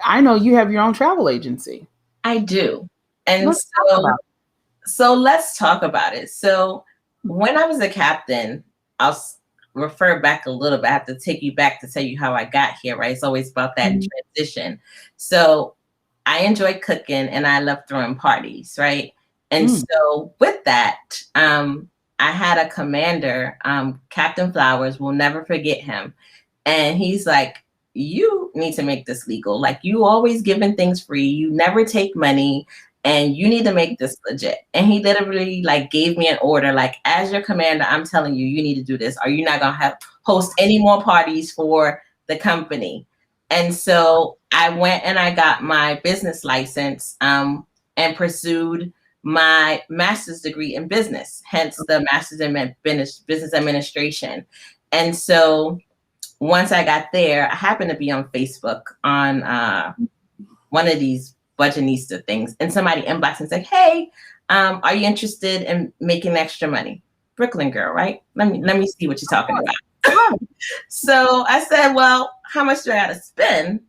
I know you have your own travel agency. I do. And so let's talk about it. So when I was a captain, I'll refer back a little bit. I have to take you back to tell you how I got here, right? It's always about that transition. So I enjoy cooking, and I love throwing parties, right? And so with that, I had a commander, Captain Flowers, will never forget him. And he's like, you need to make this legal. Like, you always giving things free. You never take money, and you need to make this legit. And he literally gave me an order, like, as your commander, I'm telling you, you need to do this. Or you're not going to host any more parties for the company. And so I went and I got my business license, and pursued my master's degree in business, hence the master's in business administration. And so once I got there, I happened to be on Facebook on one of these budgetista things, and somebody inboxed and said, "Hey, are you interested in making extra money?" Brooklyn girl, right? Let me see what you're talking about. So I said, "Well, how much do I got to spend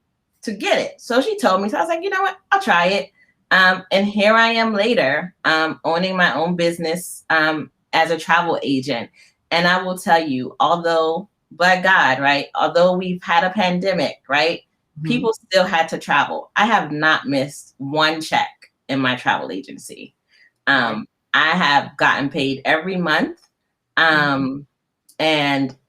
to get it?" So she told me. So I was like, "You know what? I'll try it." And here I am later, owning my own business as a travel agent. And I will tell you, but God, right? Although we've had a pandemic, right? Mm-hmm. People still had to travel. I have not missed one check in my travel agency. I have gotten paid every month. And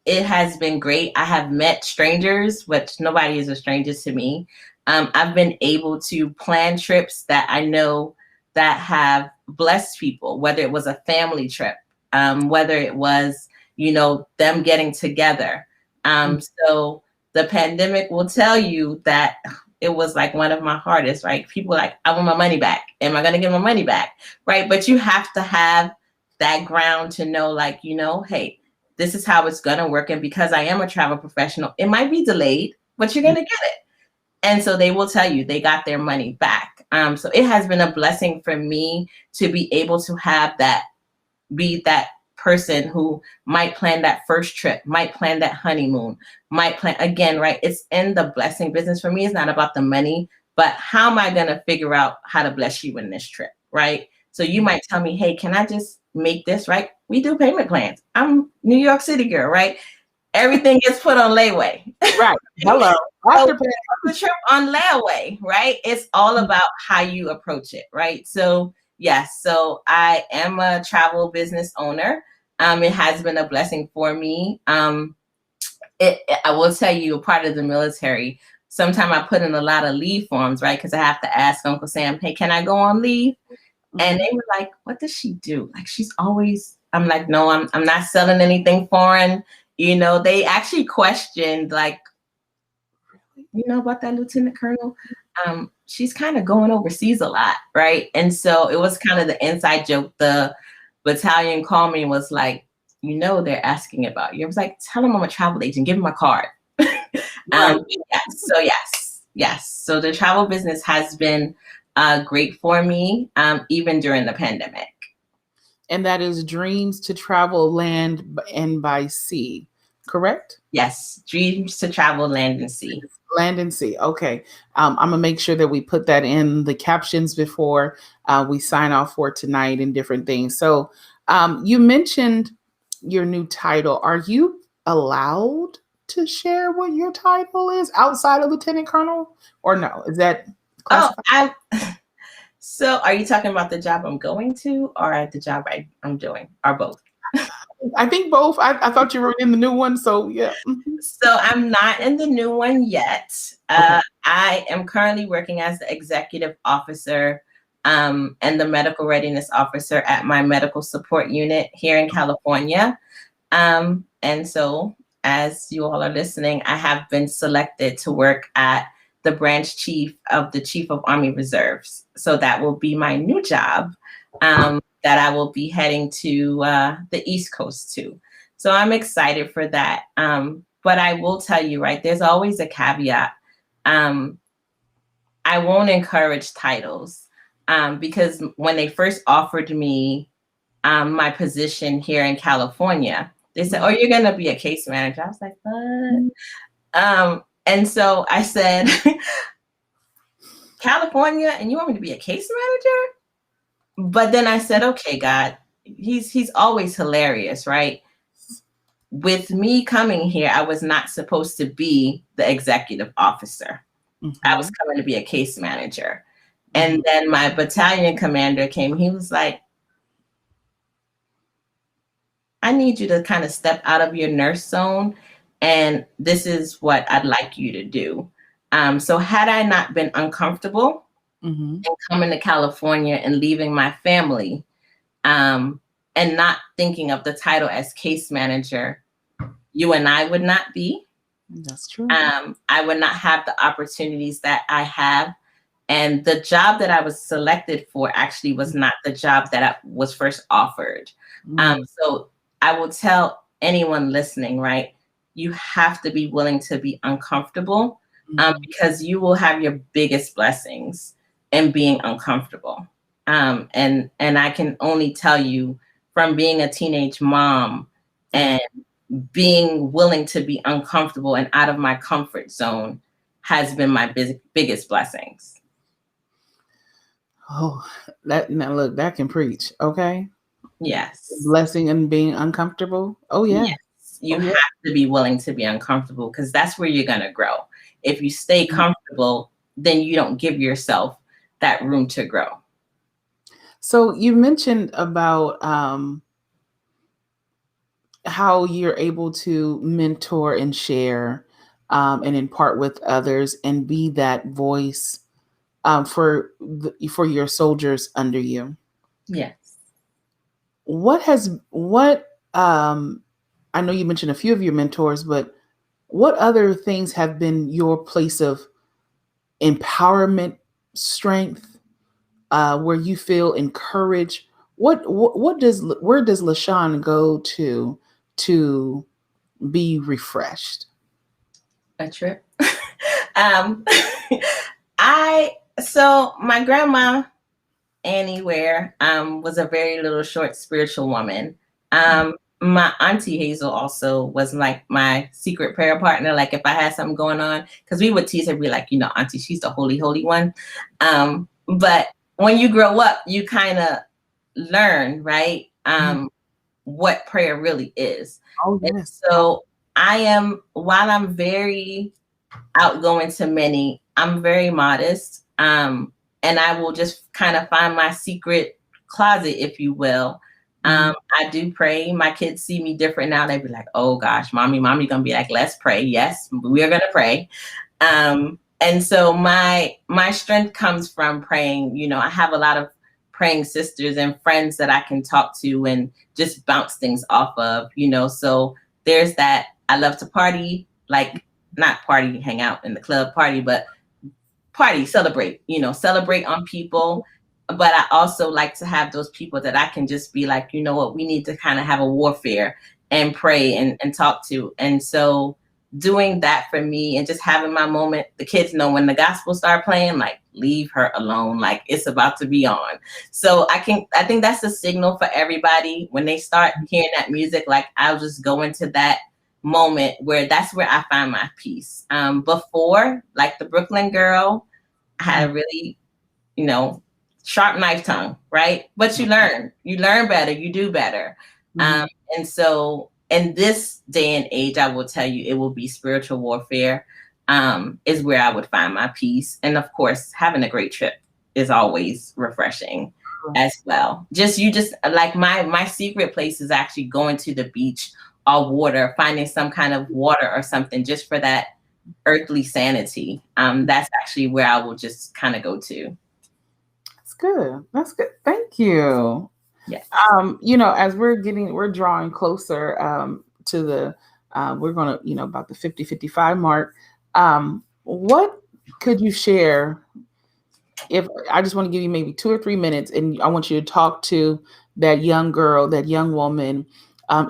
it has been great. I have met strangers, which nobody is a stranger to me. I've been able to plan trips that I know that have blessed people, whether it was a family trip, whether it was, them getting together. So the pandemic will tell you that it was like one of my hardest, right? People are like, I want my money back. Am I going to get my money back? Right. But you have to have that ground to know, like, hey, this is how it's going to work. And because I am a travel professional, it might be delayed, but you're going to get it. And so they will tell you they got their money back. So it has been a blessing for me to be able to have that, be that person who might plan that first trip, might plan that honeymoon, might plan again, right? It's in the blessing business. For me, it's not about the money, but how am I going to figure out how to bless you in this trip, right? So you might tell me, hey, can I just make this, right? We do payment plans. I'm New York City girl, right? Everything gets put on layaway. Right. Hello. So the trip on layaway, right? It's all about how you approach it, right? So yes, so I am a travel business owner. It has been a blessing for me. I will tell you, a part of the military, sometimes I put in a lot of leave forms, right? Because I have to ask Uncle Sam, hey, can I go on leave? And they were like, what does she do? Like, she's always, I'm like, no, I'm not selling anything foreign. They actually questioned, like, about that lieutenant colonel? She's kind of going overseas a lot, right? And so it was kind of the inside joke. The battalion called me and was like, they're asking about you. I was like, tell them I'm a travel agent. Give them my card. Yes. So the travel business has been great for me, even during the pandemic. And that is dreams to travel land and by sea, correct? Yes, dreams to travel land and sea. Land and sea. Okay. I'm going to make sure that we put that in the captions before we sign off for tonight and different things. So you mentioned your new title. Are you allowed to share what your title is outside of Lieutenant Colonel, or no? Is that classified? So are you talking about the job I'm going to, or the job I'm doing, or both? I think both. I thought you were in the new one. So yeah. So I'm not in the new one yet. Okay. I am currently working as the executive officer and the medical readiness officer at my medical support unit here in California. And so as you all are listening, I have been selected to work at the branch chief of the Chief of Army Reserves. So that will be my new job. That I will be heading to the East Coast to. So I'm excited for that. But I will tell you, right, there's always a caveat. I won't encourage titles because when they first offered me my position here in California, they said, oh, you're going to be a case manager. I was like, what? And so I said, California, and you want me to be a case manager? But then I said, okay, God, he's always hilarious, right? With me coming here, I was not supposed to be the executive officer. Mm-hmm. I was coming to be a case manager. Mm-hmm. And then my battalion commander came. He was like, I need you to kind of step out of your nurse zone. And this is what I'd like you to do. So had I not been uncomfortable, mm-hmm. and coming to California and leaving my family and not thinking of the title as case manager, you and I would not be. That's true. I would not have the opportunities that I have. And the job that I was selected for actually was not the job that I was first offered. So I will tell anyone listening, right? you have to be willing to be uncomfortable, Mhm. because you will have your biggest blessings in being uncomfortable. And I can only tell you from being a teenage mom Yeah. and being willing to be uncomfortable and out of my comfort zone has been my biggest blessings. Oh, that now look, that can preach. Okay. Yes. Blessing and being uncomfortable. Oh yeah. Yes. You Oh have yeah. to be willing to be uncomfortable because that's where you're going to grow. If you stay Mhm. comfortable, then you don't give yourself that room to grow. So you mentioned about how you're able to mentor and share and impart with others and be that voice for your soldiers under you. Yes. What I know you mentioned a few of your mentors, but what other things have been your place of empowerment, strength, where you feel encouraged? What does where does LaShon go to be refreshed? A trip. um, so my grandma Annie Ware was a very little short spiritual woman. My auntie Hazel also was like my secret prayer partner. Like if I had something going on, because we would tease her, be like, auntie, she's the holy one. But when you grow up, you kind of learn, right? Mhm. What prayer really is. Oh And yes. so while I'm very outgoing to many, I'm very modest. And I will just kind of find my secret closet, if you will. Mhm. I do pray. My kids see me different now. They be like, oh gosh, mommy gonna be like, let's pray. Yes, we're gonna pray. And so my strength comes from praying. I have a lot of praying sisters and friends that I can talk to and just bounce things off of, so there's that. I love to party, like not party, hang out in the club party, but party, celebrate, celebrate on people. But I also like to have those people that I can just be like, you know what, we need to kind of have a warfare and pray and talk to. And so doing that for me and just having my moment, the kids know when the gospel start playing, like leave her alone, like it's about to be on. So I think that's a signal for everybody when they start hearing that music, like I'll just go into that moment where that's where I find my peace. Before, like the Brooklyn girl, I had a really, you know, sharp knife tongue, right? But you learn better, you do better. Mhm. And so in this day and age, I will tell you, it will be spiritual warfare, is where I would find my peace. And of course, having a great trip is always refreshing as well. You just like my secret place is actually going to the beach or water, finding some kind of water or something just for that earthly sanity. That's actually where I will just kind of go to. That's good. That's good. Thank you. Yes. As we're drawing closer to we're going to, about the 50-55 mark. What could you share if I just want to give you maybe 2 or 3 minutes and I want you to talk to that young girl, that young woman,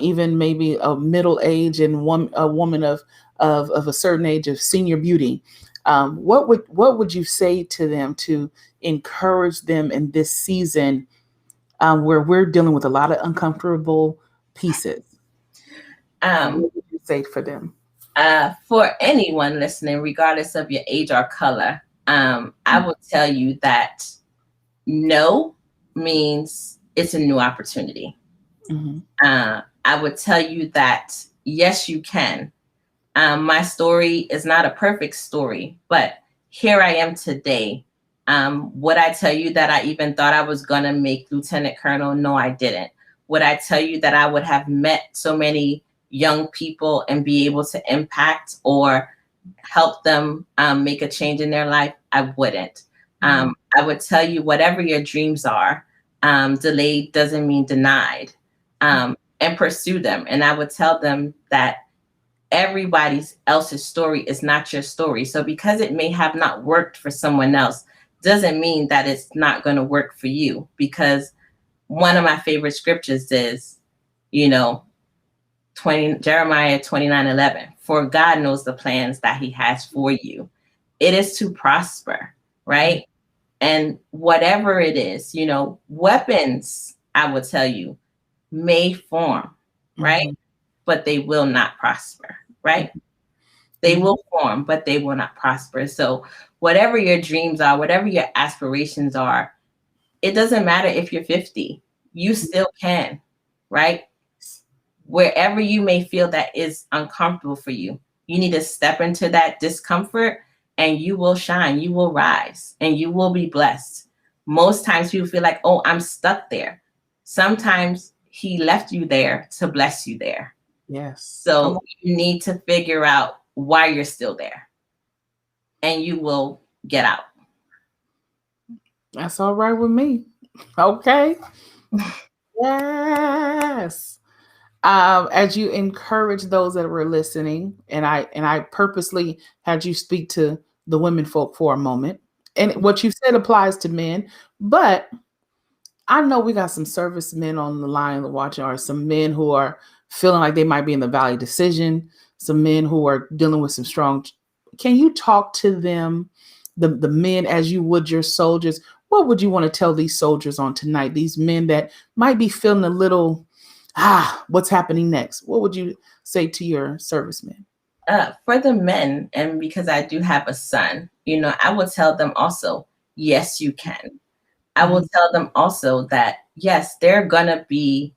even maybe a middle age and a woman of a certain age of senior beauty. What would you say to them to encourage them in this season where we're dealing with a lot of uncomfortable pieces? Um, What would you say for them? for anyone listening, regardless of your age or color, I will tell you that no means it's a new opportunity. Mhm. I would tell you that yes, you can. My story is not a perfect story, but here I am today. Would I tell you that I even thought I was going to make lieutenant colonel? No, I didn't. Would I tell you that I would have met so many young people and be able to impact or help them make a change in their life? I wouldn't. I would tell you whatever your dreams are, delayed doesn't mean denied, and pursue them. And I would tell them that everybody else's story is not your story. So because it may have not worked for someone else, doesn't mean that it's not going to work for you. Because one of my favorite scriptures is, you know, Jeremiah 29:11. for God knows the plans that he has for you. It is to prosper, right? And whatever it is, weapons, I would tell you, may form, right? But they will not prosper, right? They will form, but they will not prosper. So whatever your dreams are, whatever your aspirations are, it doesn't matter if you're 50, you still can, right? Wherever you may feel that is uncomfortable for you, you need to step into that discomfort and you will shine, you will rise, and you will be blessed. Most times people feel like, oh, I'm stuck there. Sometimes he left you there to bless you there. Yes. So you need to figure out why you're still there, and you will get out. That's all right with me. Okay. Yes. As you encourage those that were listening, and I purposely had you speak to the women folk for a moment. And what you said applies to men, but I know we got some servicemen on the line watching, or some men who are feeling like they might be in the valley decision, some men who are dealing with some strong. Can you talk to them, the men, as you would your soldiers? What would you want to tell these soldiers on tonight? These men that might be feeling a little, what's happening next? What would you say to your servicemen? For the men, and because I do have a son, I will tell them also, yes, you can. I will tell them also that, yes, there are going to be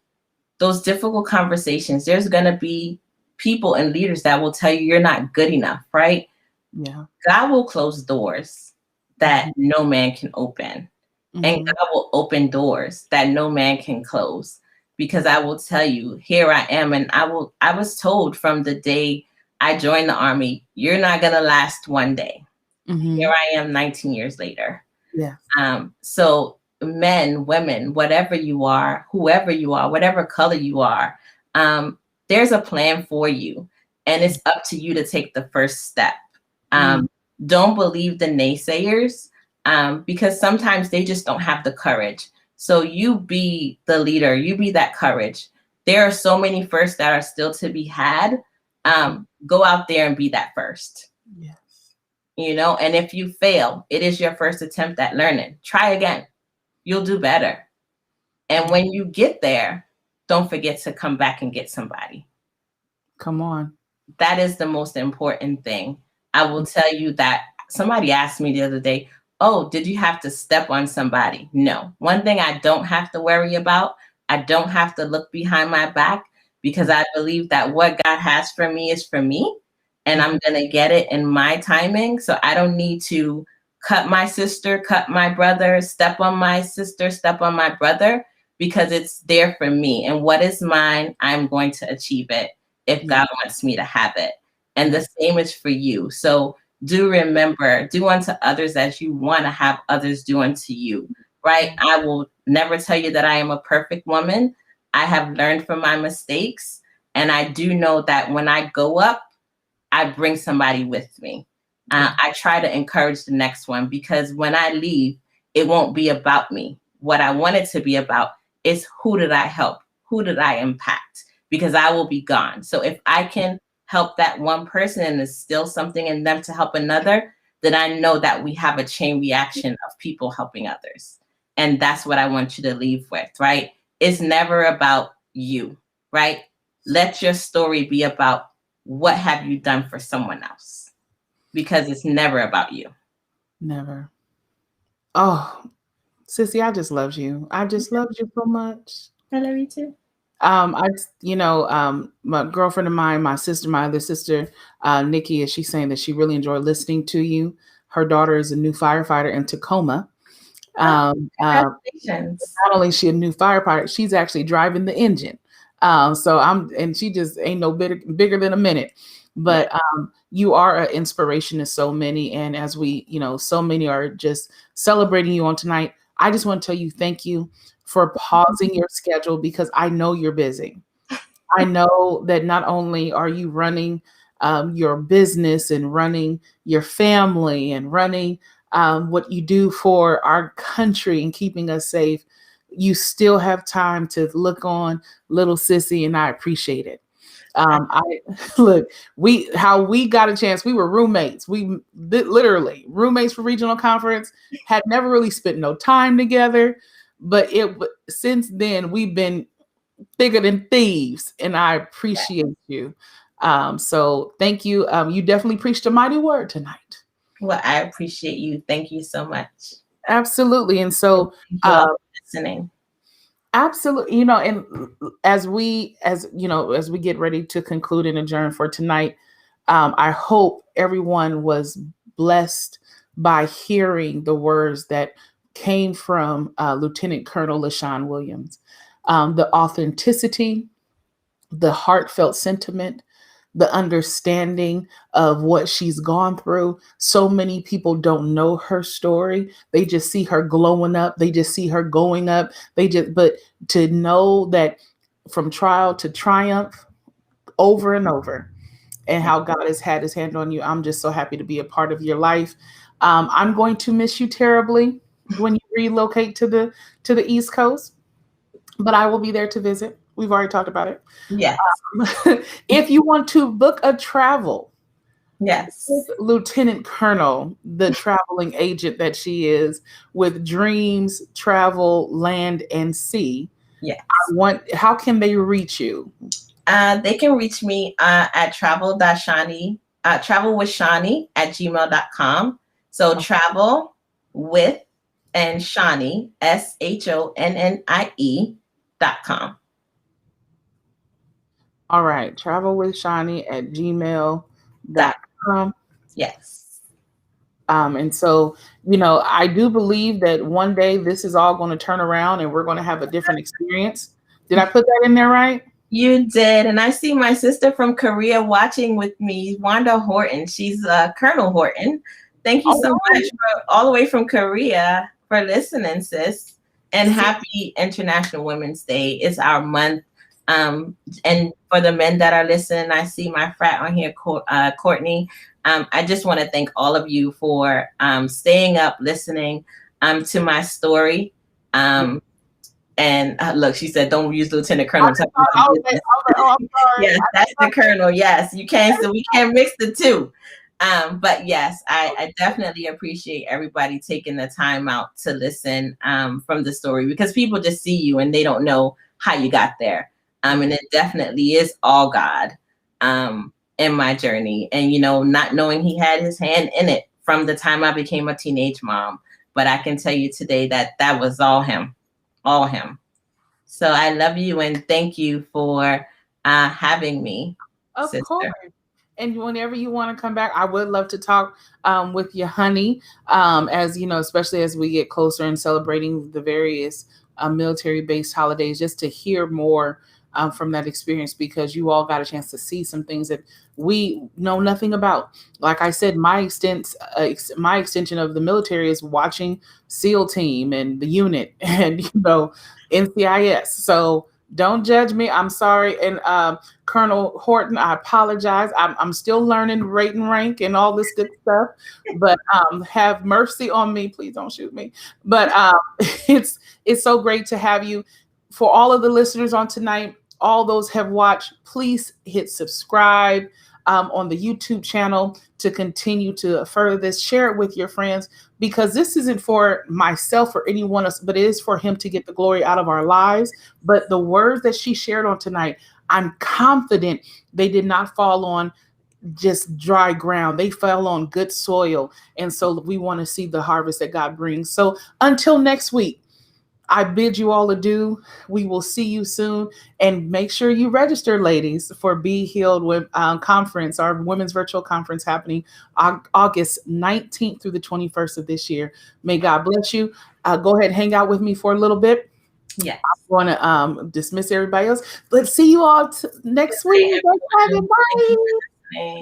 those difficult conversations. There's going to be people and leaders that will tell you you're not good enough, right? Yeah. God will close doors that no man can open. And God will open doors that no man can close. Because I will tell you, here I am. And I was told from the day I joined the Army, you're not going to last one day. Here I am 19 years later. Yeah. So men, women, whatever you are, whoever you are, whatever color you are, there's a plan for you. And it's up to you to take the first step. Don't believe the naysayers, because sometimes they just don't have the courage. So you be the leader, you be that courage. There are so many firsts that are still to be had. Go out there and be that first. Yes. And if you fail, it is your first attempt at learning. Try again. You'll do better. And when you get there, don't forget to come back and get somebody. Come on. That is the most important thing. I will tell you that somebody asked me the other day, oh, did you have to step on somebody? No. One thing I don't have to worry about, I don't have to look behind my back, because I believe that what God has for me is for me, and I'm going to get it in my timing. So I don't need to cut my sister, cut my brother, step on my sister, step on my brother, because it's there for me. And what is mine, I'm going to achieve it if God wants me to have it. And the same is for you. So do remember, do unto others as you want to have others do unto you, right? I will never tell you that I am a perfect woman. I have learned from my mistakes. And I do know that when I go up, I bring somebody with me. I try to encourage the next one, because when I leave, it won't be about me. What I want it to be about is, who did I help? Who did I impact? Because I will be gone. So if I can help that one person and there's still something in them to help another, then I know that we have a chain reaction of people helping others. And that's what I want you to leave with, right? It's never about you, right? Let your story be about, what have you done for someone else? Because it's never about you. Never. Oh, Sissy, I just love you. I just love you so much. I love you too. My girlfriend of mine, my other sister, Nikki, she's saying that she really enjoyed listening to you. Her daughter is a new firefighter in Tacoma. Congratulations. Not only is she a new firefighter, she's actually driving the engine. And she just ain't no bigger than a minute. But you are an inspiration to so many. And as we, so many are just celebrating you on tonight, I just want to tell you thank you for pausing your schedule, because I know you're busy. I know that not only are you running your business and running your family and running what you do for our country and keeping us safe, you still have time to look on little Sissy, and I appreciate it. I look, how we got a chance. We were roommates. We literally roommates for regional conference. Had never really spent no time together, but since then we've been thicker than thieves, and I appreciate you. So thank you. You definitely preached a mighty word tonight. Well, I appreciate you. Thank you so much. Absolutely. And so, Thank you all for listening. absolutely, and as we get ready to conclude and adjourn for tonight, I hope everyone was blessed by hearing the words that came from Lieutenant Colonel LaShon Williams. The authenticity, the heartfelt sentiment, the understanding of what she's gone through. So many people don't know her story. They just see her glowing up. They just see her going up. But to know that from trial to triumph, over and over, and how God has had his hand on you, I'm just so happy to be a part of your life. I'm going to miss you terribly when you relocate to the East Coast, but I will be there to visit. We've already talked about it. Yes. If you want to book a travel, Yes. Lieutenant Colonel, the traveling agent that she is, with dreams, travel, land, and sea. Yes. How can they reach you? They can reach me at travelwithshani@gmail.com. So travel with and Shani, SHONNIE.com. All right. Travelwithshani@gmail.com. Yes. And so, I do believe that one day this is all going to turn around and we're going to have a different experience. Did I put that in there right? You did. And I see my sister from Korea watching with me, Wanda Horton. She's Colonel Horton. Thank you so much all the way from Korea for listening, sis. And happy International Women's Day. It's our month. And for the men that are listening, I see my frat on here, Courtney. I just want to thank all of you for staying up, listening to my story. And look, she said, "Don't use Lieutenant Colonel." I'm sorry. Yes, that's the Colonel. Yes, you can't. So we can't mix the two. But yes, I definitely appreciate everybody taking the time out to listen from the story, because people just see you and they don't know how you got there. And it definitely is all God in my journey. And, not knowing he had his hand in it from the time I became a teenage mom. But I can tell you today that was all him. All him. So I love you and thank you for having me. Of sister. course. And whenever you want to come back, I would love to talk with you, honey. As especially as we get closer and celebrating the various military-based holidays, just to hear more from that experience, because you all got a chance to see some things that we know nothing about. Like I said, my extension of the military is watching SEAL Team and the unit and NCIS. So don't judge me. I'm sorry. And Colonel Horton, I apologize. I'm still learning rate and rank and all this good stuff. But have mercy on me. Please don't shoot me. But it's so great to have you. For all of the listeners on tonight, all those have watched, please hit subscribe on the YouTube channel to continue to further this. Share it with your friends, because this isn't for myself or anyone else, but it is for him to get the glory out of our lives. But the words that she shared on tonight, I'm confident they did not fall on just dry ground. They fell on good soil. And so we want to see the harvest that God brings. So until next week, I bid you all adieu. We will see you soon. And make sure you register, ladies, for Be Healed conference, our women's virtual conference happening August 19th through the 21st of this year. May God bless you. Go ahead and hang out with me for a little bit. Yeah. I'm going to dismiss everybody else. Let's see you all next week. Bye.